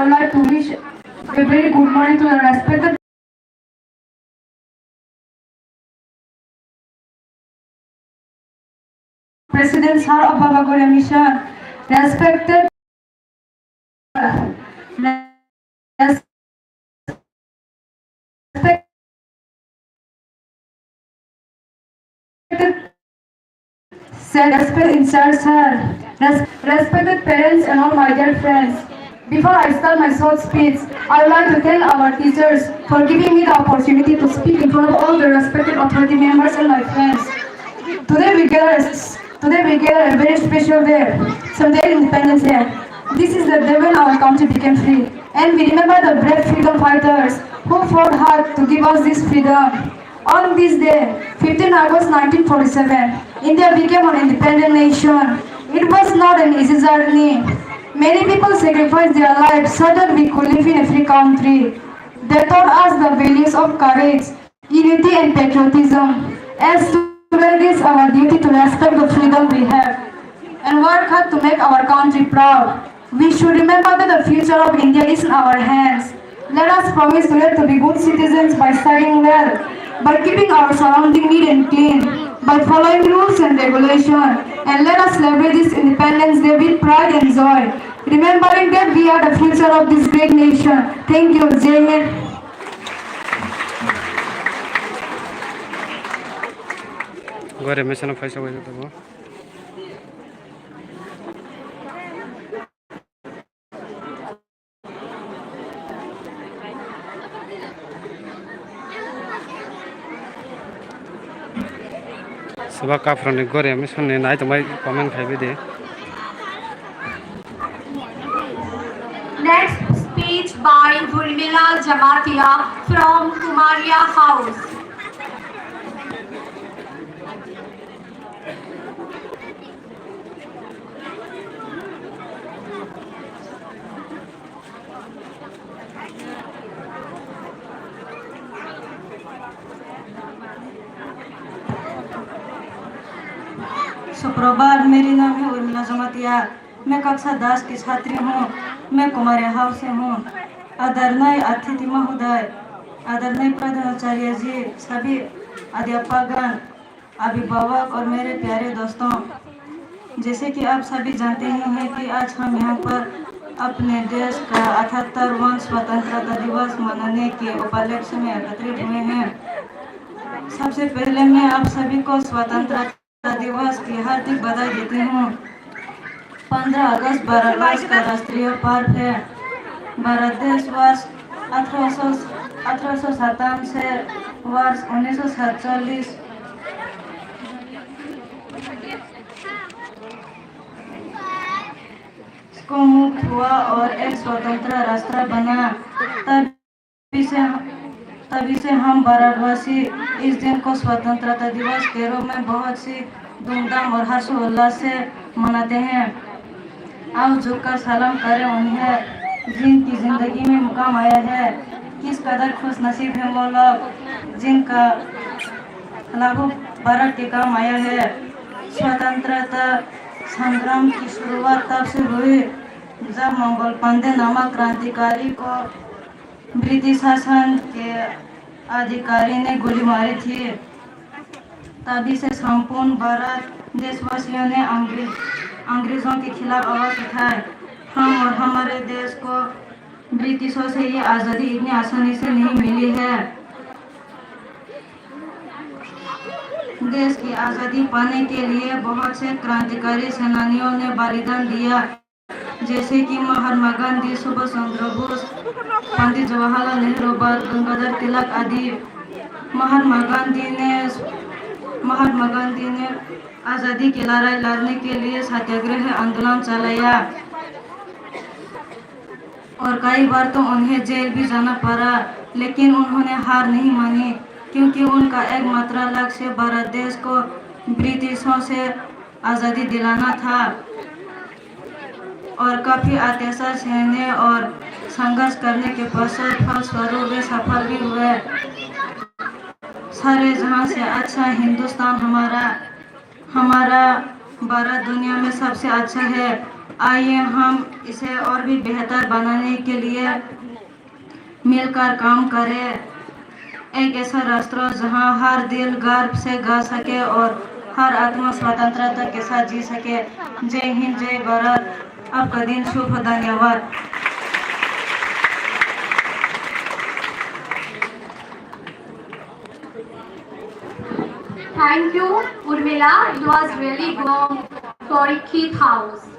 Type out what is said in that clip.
would like to wish a very good morning to the respected President Sir of Baba Korea Mission, respected respected in church, sir, respected parents and all my dear friends. Before I start my short speech, I would like to thank our teachers for giving me the opportunity to speak in front of all the respected authority members and my friends. Today we gather a very special day, Sunday Independence Day. This is the day when our country became free, and we remember the brave freedom fighters who fought hard to give us this freedom. On this day, 15 August 1947, India became an independent nation. It was not an easy journey. Many people sacrificed their lives so that we could live in a free country. They taught us the values of courage, unity and patriotism. As students, it is our duty to respect the freedom we have and work hard to make our country proud. We should remember that the future of India is in our hands. Let us promise today to be good citizens by studying well, by keeping our surroundings neat and clean, by following rules and regulations, and let us celebrate this Independence Day with pride and joy, remembering that we are the future of this great nation. Thank you, Jai Hind. गरे mason पैसा गयो त भयो सबा काफ्रने गरे mason ने नाइ त मै कमेन्ट खाइबे दे Next speech by Gulmila Jamatia from Kumaria House. सुप्रभात, मेरी नाम है उर्मिला जमातिया। मैं कक्षा 10 की छात्री हूँ। मैं कुमारिया हाउस से हूँ। आदरणीय अतिथि महोदय, आदरणीय प्रधानाचार्य जी, सभी अध्यापकगण, अभिभावक और मेरे प्यारे दोस्तों, जैसे कि आप सभी जानते ही हैं कि आज हम यहाँ पर अपने देश का 78वां स्वतंत्रता दिवस मनाने के उपलक्ष्य में एकत्रित हुए हैं। सबसे पहले मैं आप सभी को स्वतंत्रता दिवस की हार्दिक बधाई देती हूँ। 15 अगस्त भारत वर्ष का राष्ट्रीय पर्व है। भारत देश वर्ष 1857 से वर्ष 1947 को मुक्त हुआ और एक स्वतंत्र राष्ट्र बना। तभी से हम भारतवासी इस दिन को स्वतंत्रता दिवस के रूप में बहुत सी धूमधाम और हर्षोल्लास से मनाते हैं। आओ झुककर सलाम करें उन्हें जिनकी जिंदगी में मुकाम आया है। किस कदर खुश नसीब है वो लोग जिनका लाखों भारत के काम आया है। स्वतंत्रता संग्राम की शुरुआत तब से हुई जब मंगल पांडे नामक क्रांतिकारी को ब्रिटिश शासन के अधिकारी ने गोली मारी थी। तभी से संपूर्ण भारत देशवासियों ने अंग्रेजों के खिलाफ आवाज उठाई। हम और हमारे देश को ब्रिटिशों से ये आज़ादी इतनी आसानी से नहीं मिली है। देश की आज़ादी पाने के लिए बहुत से क्रांतिकारी सेनानियों ने बलिदान दिया, जैसे कि महात्मा गांधी, सुभाष चंद्र बोस, पंडित जवाहरलाल नेहरू, बाल गंगाधर तिलक आदि। महात्मा गांधी ने आज़ादी की लड़ाई लड़ने के लिए सत्याग्रह आंदोलन चलाया और कई बार तो उन्हें जेल भी जाना पड़ा, लेकिन उन्होंने हार नहीं मानी क्योंकि उनका एकमात्र लक्ष्य भारत देश को ब्रिटिशों से आज़ादी दिलाना था। और काफ़ी अत्याचार सहने और संघर्ष करने के पश्चात फलस्वरूप वे सफल भी हुए। सारे जहां से अच्छा हिंदुस्तान हमारा भारत दुनिया में सबसे अच्छा है। आइए हम इसे और भी बेहतर बनाने के लिए मिलकर काम करें। एक ऐसा राष्ट्र जहां हर दिल गर्व से गा सके और हर आत्मा स्वतंत्रता के साथ जी सके। जय हिंद, जय भारत। आपका दिन शुभ हो। धन्यवाद। Thank you, Urmila. It was really good. Parikshit House.